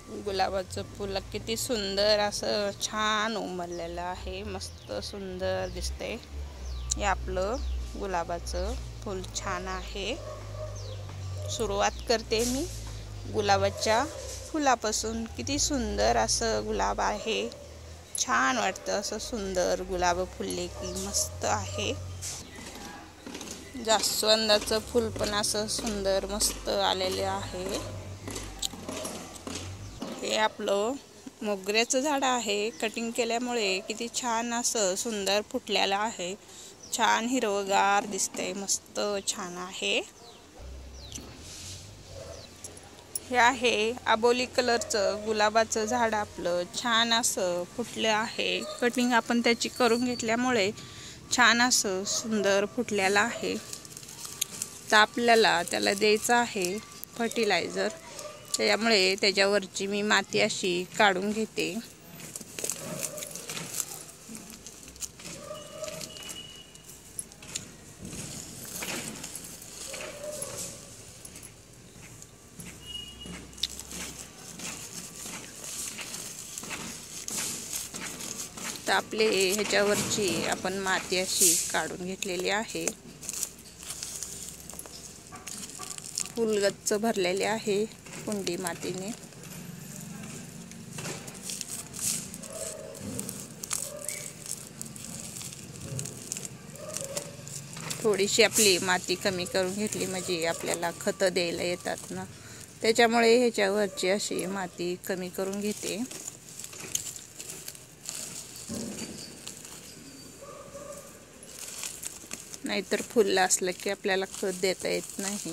गुलाबाचं फुल किती सुंदर असं छान उमललेलं आहे, मस्त सुंदर दिसते। हे आपलं गुलाबाचं फुल छान आहे। सुरुवात करते मी गुलाबाच्या फुलापासून। किती सुंदर असं गुलाब आहे, छान वाटतं असं सुंदर गुलाब फुलले की मस्त आहे। जास्वंदाचं फुल पण असं सुंदर मस्त आलेले आहे। हे आपलं मोगऱ्याचं झाड आहे, कटिंग केल्यामुळे किती छान असं सुंदर फुटलेलं आहे, छान हिरवगार दिसतंय, मस्त छान आहे। हे आहे आबोली कलरचं गुलाबाचं झाड, आपलं छान असं फुटलं आहे। कटिंग आपण त्याची करून घेतल्यामुळे छान असं सुंदर फुटलेलं आहे। तर आपल्याला त्याला द्यायचं आहे फर्टिलायझर, त्यामुळे त्याच्यावरची मी माती अशी काढून घेते। तर आपले ह्याच्यावरची आपण माती अशी काढून घेतलेली आहे। फुल गच्च भरलेले आहे कुंडी मातीने। थोडीशी आपली माती कमी करून घेतली म्हणजे आपल्याला खतं द्यायला येतात ना, त्याच्यामुळे ह्याच्यावरची अशी माती कमी करून घेते। नाहीतर फुल असलं की आपल्याला खत देता येत नाही,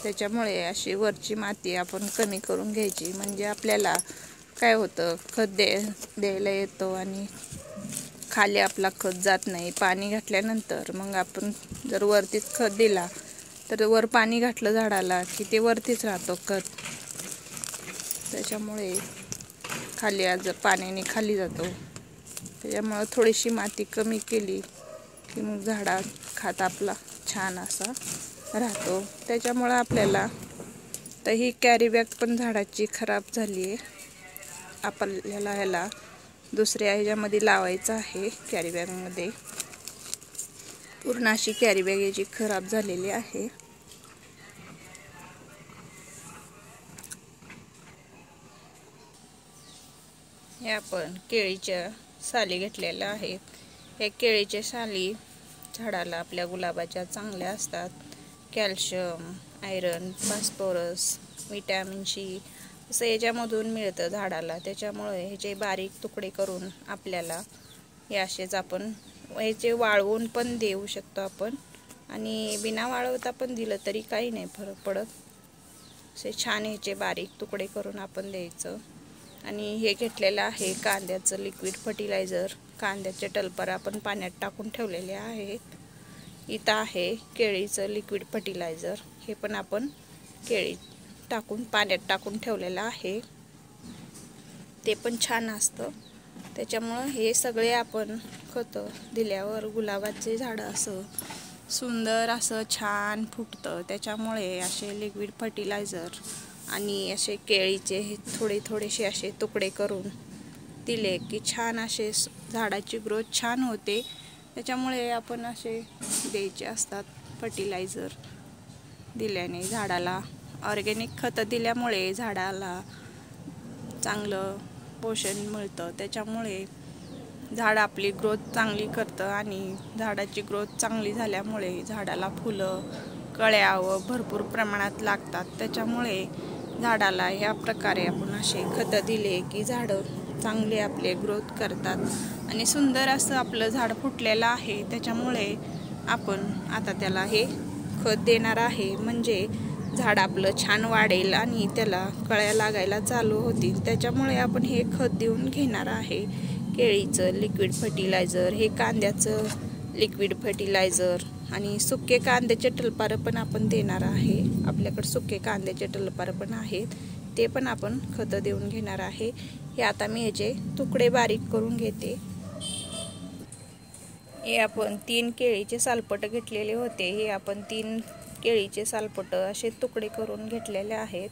त्याच्यामुळे अशी वरची माती आपण कमी करून घ्यायची, म्हणजे आपल्याला काय होतं खत द्यायला येतो आणि खाली आपला खत जात नाही। पाणी घातल्यानंतर मग आपण जर वरतीच खत दिला तर वर पाणी घातलं झाडाला की ते वरतीच राहतो खत, त्याच्यामुळे खाली आज पाण्याने खाली जातो। त्याच्यामुळे थोडीशी माती कमी केली की मग झाडा खात आपला छान असा राहतो। त्याच्यामुळे आपल्याला तर ही कॅरी बॅग पण झाडाची खराब झाली आहे, आपल्याला ह्याला दुसऱ्या ह्याच्यामध्ये लावायचं आहे। कॅरी बॅगमध्ये पूर्ण अशी कॅरी बॅग याची खराब झालेली आहे। हे आपण केळीच्या साली घेतलेल्या आहेत। हे केळीच्या साली झाडाला आपल्या गुलाबाच्या चांगल्या असतात। Calcium, iron, phosphorus, vitamin C असं याच्यामधून मिळतं झाडाला, त्याच्यामुळे ह्याचे बारीक तुकडे करून आपल्याला हे असेच आपण ह्याचे वाळवून पण देऊ शकतो आपण, आणि बिना वाळवता पण दिलं तरी काही नाही फरक पडत। असे छान ह्याचे बारीक तुकडे करून आपण द्यायचं। आणि हे घेतलेलं आहे कांद्याचं लिक्विड फर्टिलायझर, कांद्याचे टलपर आपण पाण्यात टाकून ठेवलेले आहेत। इथं आहे केळीचं लिक्विड फर्टिलायझर, हे पण आपण केळी टाकून पाण्यात टाकून ठेवलेलं आहे, ते पण छान असतं। त्याच्यामुळं हे सगळे आपण खतं दिल्यावर गुलाबाचे झाडं असं सुंदर असं छान फुटतं। त्याच्यामुळे असे लिक्विड फर्टिलायझर आणि असे केळीचे थोडे थोडेसे असे तुकडे करून दिले की छान असे झाडाची ग्रोथ छान होते। त्याच्यामुळे आपण असे द्यायचे असतात फर्टिलायझर दिल्याने झाडाला। ऑर्गॅनिक खतं दिल्यामुळे झाडाला चांगलं पोषण मिळतं, त्याच्यामुळे झाड आपली ग्रोथ चांगली करतं, आणि झाडाची ग्रोथ चांगली झाल्यामुळे झाडाला फुलं कळ्या व भरपूर प्रमाणात लागतात। त्याच्यामुळे झाडाला ह्या प्रकारे आपण असे खतं दिले की झाडं चांगले आपले ग्रोथ करतात, आणि सुंदर असं आपलं झाड फुटलेलं आहे। त्याच्यामुळे आपण आता त्याला हे खत देणार आहे, म्हणजे झाड आपलं छान वाढेल आणि त्याला कळ्या लागायला चालू होतील। त्याच्यामुळे आपण हे खत देऊन घेणार आहे केळीचं लिक्विड फर्टिलायझर, हे कांद्याचं लिक्विड फर्टिलायझर, आणि सुके कांद्याचे टलपार पण आपण देणार आहे। आपल्याकडे सुके कांद्याचे टलपार पण आहेत, ते पण आपण खतं देऊन घेणार आहे। हे आता मी ह्याचे तुकडे बारीक करून घेते। हे आपण 3 केळीचे सालपट घेतलेले होते, हे आपण 3 केळीचे सालपट असे तुकडे करून घेतलेले आहेत।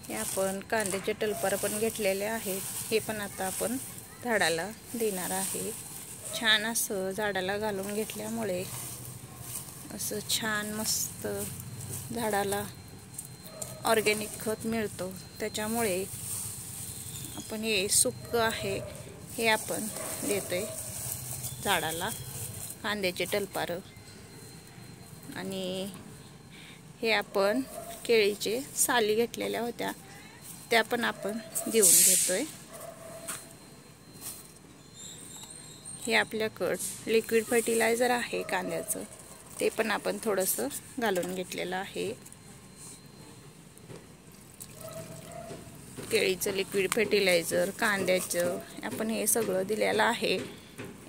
हे आपण कांद्याचे टलपार पण घेतलेले आहेत, हे पण आता आपण झाडाला देणार आहे. छान असं झाडाला घालून घेतल्यामुळे असं छान मस्त झाडाला ऑर्गॅनिक खत मिळतो. त्याच्यामुळे आपण हे सुक्क आहे हे आपण देतोय झाडाला, कांद्याचे टलपार. आणि हे आपण केळीचे साली घेतलेल्या होत्या त्या पण आपण देऊन घेतोय. हे आपल्याकडं लिक्विड फर्टिलायझर आहे कांद्याचं, ते पण आपण थोडंसं घालून घेतलेलं आहे. केळीचं लिक्विड फर्टिलायझर, कांद्याचं आपण हे सगळं दिलेलं आहे.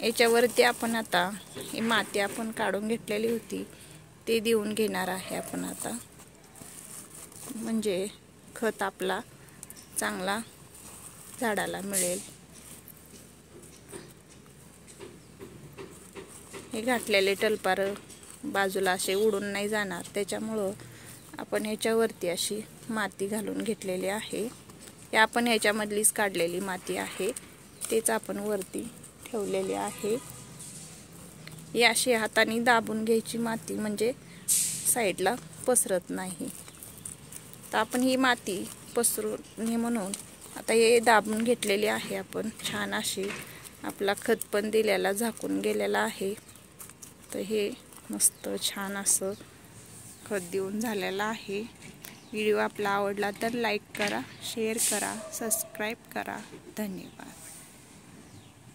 याच्यावरती आपण आता ही माती आपण काढून घेतलेली होती ते देऊन घेणार आहे आपण आता, म्हणजे खत आपला चांगला झाडाला मिळेल. हे घातलेले टलपार बाजूला असे उडून नाही जाणार, त्याच्यामुळं आपण ह्याच्यावरती अशी माती घालून घेतलेली आहे. हे आपण ह्याच्यामधलीच काढलेली माती आहे, तेच आपण वरती ठेवलेली आहे. ही अशी हाताने दाबून घ्यायची माती, म्हणजे साईडला पसरत नाही. तर आपण ही माती पसरू नये म्हणून आता हे दाबून घेतलेली आहे आपण. छान अशी आपला खत पण दिलेला झाकून गेलेला आहे. तर हे मस्त छान असं खत देऊन झालेलं आहे. व्हिडिओ आपला आवडला तर लाईक करा, शेअर करा, सबस्क्राईब करा. धन्यवाद.